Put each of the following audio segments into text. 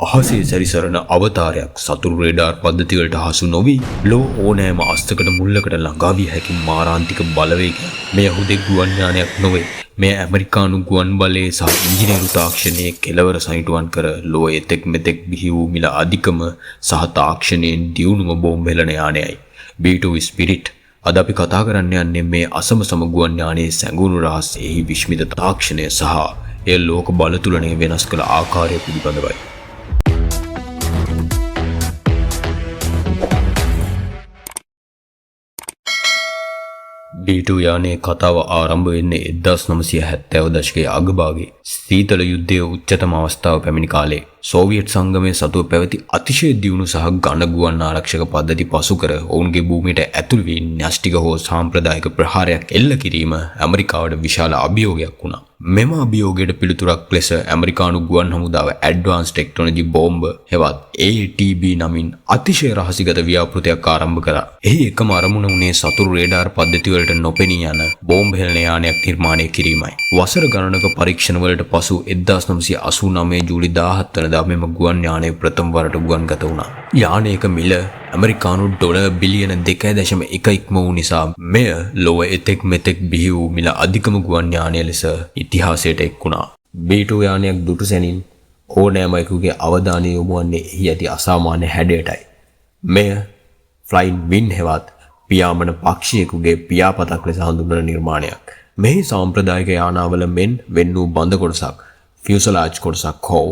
අහසේ සැරිසරන අවතාරයක් සතුරු රේඩාර් පද්ධතිවලට හසු නොවි ලෝ ඕනෑම අස්තකට මුල්ලකට ළඟා විය හැකි මාරාන්තික බලවේගයක්. මෙය හුදෙක් ගුවන් යානයක් නොවේ. මෙය ඇමරිකානු ගුවන් බලයේ සහ ඉංජිනේරු තාක්ෂණයේ කෙළවර සනිටුවන් කර ලෝ එතෙක් මෙතෙක් බිහි වූ මිල අධිකම සහ තාක්ෂණයෙන් දියුණුම බෝම්බ හෙළන යානයයි. B2 spirit. අද අපි කතා කරන්න යන්නේ මේ අසම ගුවන් යානයේ සැඟවුණු රහස් එහි විශ්මිත තාක්ෂණය සහ එය ලෝක බල තුලනය වෙනස් කළ ආකාරය පිළිබඳවයි. B2 යානයේ කතාව ආරම්භ වෙන්නේ 1970 දශකයේ අගභාගයේ සීතල යුද්ධයේ උච්චතම අවස්ථාව පැමිණි කාලේ සෝවියට් සංගමයේ සතුව පැවති අතිශය දියුණු සහ ඝන ගුවන් ආරක්ෂක පද්ධති පසු කර ඔවුන්ගේ භූමියට ඇතුල් වී න්‍යෂ්ටික හෝ සාම්ප්‍රදායික ප්‍රහාරයක් එල්ල කිරීම ඇමරිකාවට විශාල අභියෝගයක් වුණා. මෙම අභියෝගයට පිළිතුරක් ලෙස ඇමරිකානු ගුවන් හමුදාව ඇඩ්වාන්ස් ටෙක්නොලොජි බෝම්බ හෙවත් ATB නමින් අතිශය රහසිගත ව්‍යාපෘතියක් ආරම්භ කළා. එහි එකම අරමුණ වුණේ සතුරු රේඩාර් පද්ධති වලට නොපෙනී යන බෝම්බ හෙළන යානයක් නිර්මාණය කිරීමයි. වසර ගණනක පරීක්ෂණ වලට පසු 1989 ජූලි 17 වෙනිදා මෙම ගුවන් යානය ප්‍රථම වරට ගුවන්ගත වුණා. යානයක මිල ඇමරිකානු ඩොලර් බිලියන 2.1 ඉක්ම වූ නිසා මෙය ලොව එතෙක් මෙතෙක් බිහි වූ මිල අධිකම ගුවන් යානය ලෙස ඉතිහාසයට එක් වුණා. B2 යානයක් දුටු සැනින් ඕනෑම එකකුගේ අවධානය යොමු වන්නේ එහි ඇති අසාමාන්‍ය හැඩයටයි. මෙය ෆ්ලයින් වින් හෙවත් පියාඹන පක්ෂියෙකුගේ පියාපතක් ලෙස හඳුන්වන නිර්මාණයක්. මෙහි සාම්ප්‍රදායික යානාවල මෙන් වෙන් වූ බඳ කොටසක්, ෆියුසලාජ් කොටසක් හෝ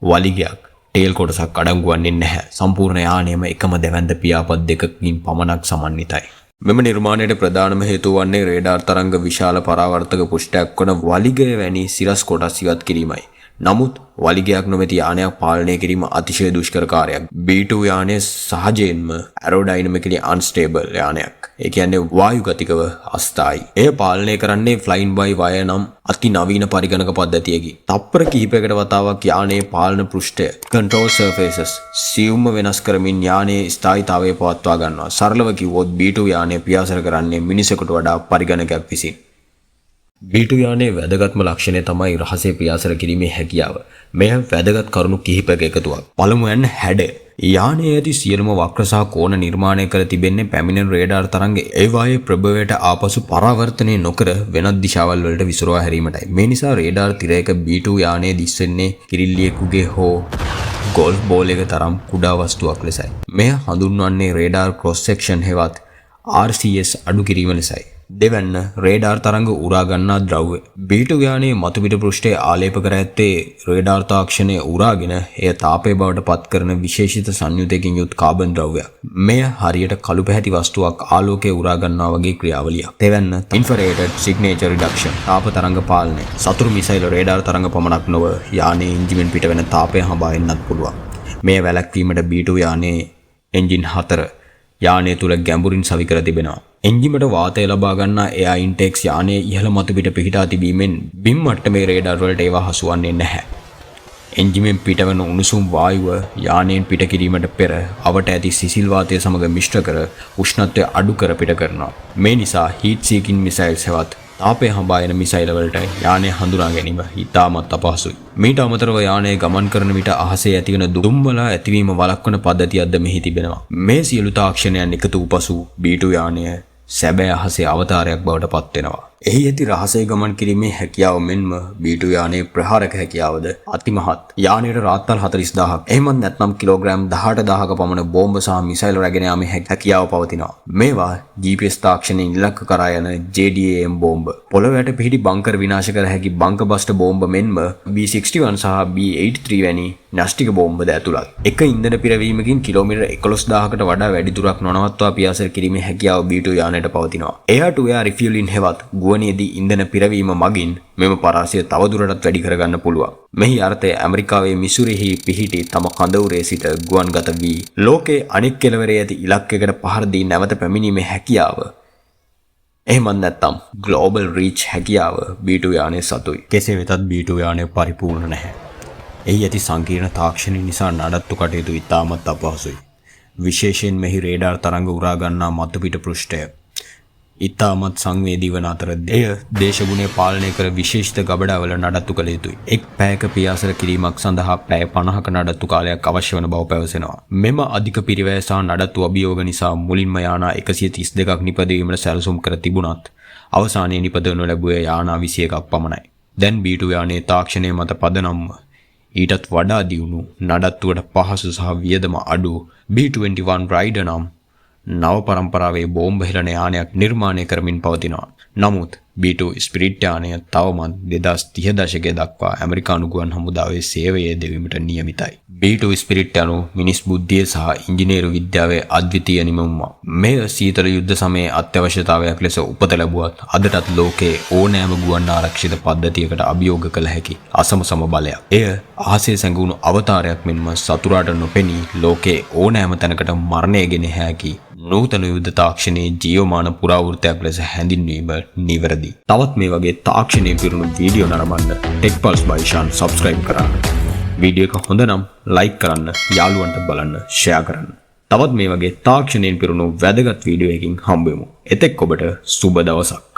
වලිගයක්, ටේල් කොටසක් අඩංගු වන්නේ නැහැ. සම්පූර්ණ යානයම එකම දෙවැන්ද පියාපත් දෙකකින් පමණක් සමන්විතයි. මෙම නිර්මාණයට ප්‍රධානම හේතුව වන්නේ රේඩාර් තරංග විශාල පරාවර්තක පුෂ්ඨයක් වන වලිගය වැනි සිරස් කොටස් ඉවත් කිරීමයි. නමුත් වලිගයක් නොමැති යානයක් පාලනය කිරීම අතිශය දුෂ්කර කාර්යයක්. B2 යානය සහජයෙන්ම ඇරෝඩයිනමිකලි අන්ස්ටේබල් යානයක්. ඒ කියන්නේ වායුගතිකව අස්ථායි. එය පාලනය කරන්නේ ෆ්ලයින් බයි වයර් නම් අති නවීන පරිගණක පද්ධතියකි. තප්පර කිහිපයකට වතාවක් යානයේ පාලන පෘෂ්ඨය control surfaces සියුම්ව වෙනස් කරමින් යානයේ ස්ථායීතාවය පවත්වා ගන්නවා. සරලව කිව්වොත් B2 යානය පියාසර කරන්නේ මිනිසෙකුට වඩා පරිගණකයක් විසින්. B2 යානයේ වැදගත්ම ලක්ෂණය තමයි රහසේ පියාසර කිරීමේ හැකියාව. මෙය වැදගත් කරුණු කිහිපයක එකතුවක්. පළමුවෙන් හැඩය. යානයේ ඇති සියලුම වක්‍ර සහ කෝණ නිර්මාණය කර තිබෙන්නේ පැමිණෙන රේඩාර් තරංග ඒවායේ ප්‍රභවයට ආපසු පරාවර්තනය නොකර වෙනත් දිශාවල් වලට විසිරවා හැරීමටයි. මේ නිසා රේඩාර් තිරයක B2 යානයේ දිස්වෙන්නේ කිරිල්ලියෙකුගේ හෝ ගෝල්ෆ් බෝල් එක තරම් කුඩා වස්තුවක් ලෙසයි. මෙය හඳුන්වන්නේ රේඩාර් ක්‍රොස් සෙක්ෂන් හෙවත් RCS අඩු කිරීම ලෙසයි. දෙවැන්න රේඩාර් තරංග උරා ගන්නා ද්‍රව්‍ය. B2 යානයේ මතුපිට පෘෂ්ඨයේ ආලේප කර ඇත්තේ රේඩාර් තාක්ෂණය උරාගෙන එය තාපය බවට පත් කරන විශේෂිත සංයුතයකින් යුත් කාබන් ද්‍රව්‍යයක්. මෙය හරියට කළු පැහැති වස්තුවක් ආලෝකයේ උරා ගන්නා වගේ ක්‍රියාවලියක්. දෙවැන්න ඉන්ෆ්‍රාරෙඩ් සිග්නේචර් රිඩක්ෂන්. තාප තරංග පාලනය. සතුරු මිසයිල් රේඩාර් තරංග පමණක් නොව යානයේ එන්ජිමෙන් පිට වෙන තාපය හඹා එන්නත් පුළුවන්. මෙය වැළැක්වීමට B2 යානයේ එන්ජින් 4 යානය තුල ගැඹුරින් සවි කර තිබෙනවා. එන්ජිමට වාතය ලබා ගන්නා එයා ඉන්ටෙක්ස් යානයේ ඉහළ මතුපිට පිහිටා තිබීමෙන් බිම් මට්ටමේ රේඩාර් වලට ඒවා හසුවන්නේ නැහැ. එන්ජිමෙන් පිටවන උණුසුම් වායුව යානයෙන් පිට කිරීමට පෙර අවට ඇති සිසිල් වාතය සමග මිශ්‍ර කර උෂ්ණත්වය අඩු කර පිට කරනවා. මේ නිසා හීට් සීකින් මිසයිල්ස් හෙවත් තාපය හඹා එන මිසයිල් වලට යානය හඳුනා ගැනීම ඉතාමත් අපහසුයි. මීට අමතරව යානය ගමන් කරන විට අහසේ ඇතිවන දුම්බලා ඇතිවීම වළක්වන පද්ධතියක්ද මෙහි තිබෙනවා. මේ සියලු තාක්ෂණයන් එකතු වූ පසු B2 යානය සැබෑ අහසේ අවතාරයක් බවට පත් වෙනවා. එහි ඇති රහසේ ගමන් කිරීමේ හැකියාව මෙන්ම B2 යානයේ ප්‍රහාරක හැකියාවද අතිමහත්. යානයට රාත්තල් 40000ක් එහෙමත් නැත්නම් කිලෝග්‍රෑම් 18000ක පමණ බෝම්බ සහ මිසයිල් රැගෙන යාමේ හැකියාව පවතිනවා. මේවා GPS තාක්ෂණයෙන් ඉලක්ක කරා යන JDAM බෝම්බ. පොළොව යට පිහිටි බංකර් විනාශ කර හැකි බංකර් බස්ටර් බෝම්බ මෙන්ම B61 සහ B83 වැනි න්‍යෂ්ටික බෝම්බද ඇතුළත්. එක ඉන්ධන පිරවීමකින් කිලෝමීටර් 11000කට වඩා වැඩි දුරක් නොනවත්වා පියාසර කිරීමේ හැකියාව B2 යානයට පවතිනවා. air to air refueling හෙවත් ගුවනේදී ඉන්ධන පිරවීම මගින් මෙම පරාසය තවදුරටත් වැඩි කරගන්න පුළුවන්. මෙහි අර්ථය ඇමරිකාවේ මිසුරිහි පිහිටි තම කඳවුරේ සිට ගුවන්ගත වී ලෝකයේ අනෙක් කෙළවරේ ඇති ඉලක්කයකට පහර දී නැවත පැමිණීමේ හැකියාව. එහෙමත් නැත්නම් ග්ලෝබල් රීච් හැකියාව B2 යානයේ සතුයි. කෙසේ වෙතත් B2 යානය පරිපූර්ණ නැහැ. එහි ඇති සංකීර්ණ තාක්ෂණය නිසා නඩත්තු කටයුතු ඉතාමත් අපහසුයි. විශේෂයෙන් මෙහි රේඩාර් තරංග උරා ගන්නා මතුපිට පෘෂ්ඨය. ඉතාමත් සංවේදී වන අතර එය දේශගුණය පාලනය කර විශේෂිත ගබඩාවල නඩත්තු කළ යුතුයි. එක් පැයක පියාසර කිරීමක් සඳහා පැය 50ක නඩත්තු කාලයක් අවශ්‍ය වන බව පැවසෙනවා. මෙම අධික පිරිවැය සහ නඩත්තු අභියෝග නිසා මුලින්ම යානා 132ක් නිපදවීමට සැලසුම් කර තිබුණත් අවසානයේ නිපදවනු ලැබුවේ යානා 21ක් පමණයි. දැන් B2 යානයේ තාක්ෂණය මත පදනම්ව ඊටත් වඩා දියුණු නඩත්තුවට පහසු සහ වියදම අඩු B21 රයිඩර් නම් නව පරම්පරාවේ බෝම්බ හෙළන යානයක් නිර්මාණය කරමින් පවතිනවා. නමුත් B2 ස්පිරිට් යානය තවමත් 2030 දශකයේ දක්වා ඇමරිකානු ගුවන් හමුදාවේ සේවය දෙවීමට නියමිතයි. B2 ස්පිරිට් යනු මිනිස් බුද්ධිය සහ ඉංජිනේරු විද්‍යාවේ අද්විතීය නිමවුමක්. මෙය සීතල යුද්ධ සමයේ අත්‍යවශ්‍යතාවයක් ලෙස උපත ලැබුවත් අදටත් ලෝකයේ ඕනෑම ගුවන් ආරක්ෂිත පද්ධතියකට අභියෝග කළ හැකි අසමසම බලයක්. එය අහසේ සැඟවුණු අවතාරයක් මෙන්ම සතුරාට නොපෙනී ලෝකයේ ඕනෑම තැනකට මරණය ගෙන හැකි නූතන යුද්ධ තාක්ෂණයේ ජීවමාන පුරාවෘත්තයක් ලෙස හැඳින්වීම නිවැරදි. තවත් මේ වගේ තාක්ෂණයේ පිරුණු වීඩියෝ නරඹන්න ටෙක්පල්ස් බයිෂාන් සබ්ස්ක්‍රයිබ් කරන්න. වීඩියෝ එක හොඳ නම් ලයික් කරන්න, යාළුවන්ට බලන්න, ෂෙයා කරන්න. තවත් මේ වගේ තාක්ෂණයෙන් පිරුණු වැදගත් වීඩියෝ එකකින් හම්බ වෙමු. එතෙක් ඔබට සුබ දවසක්.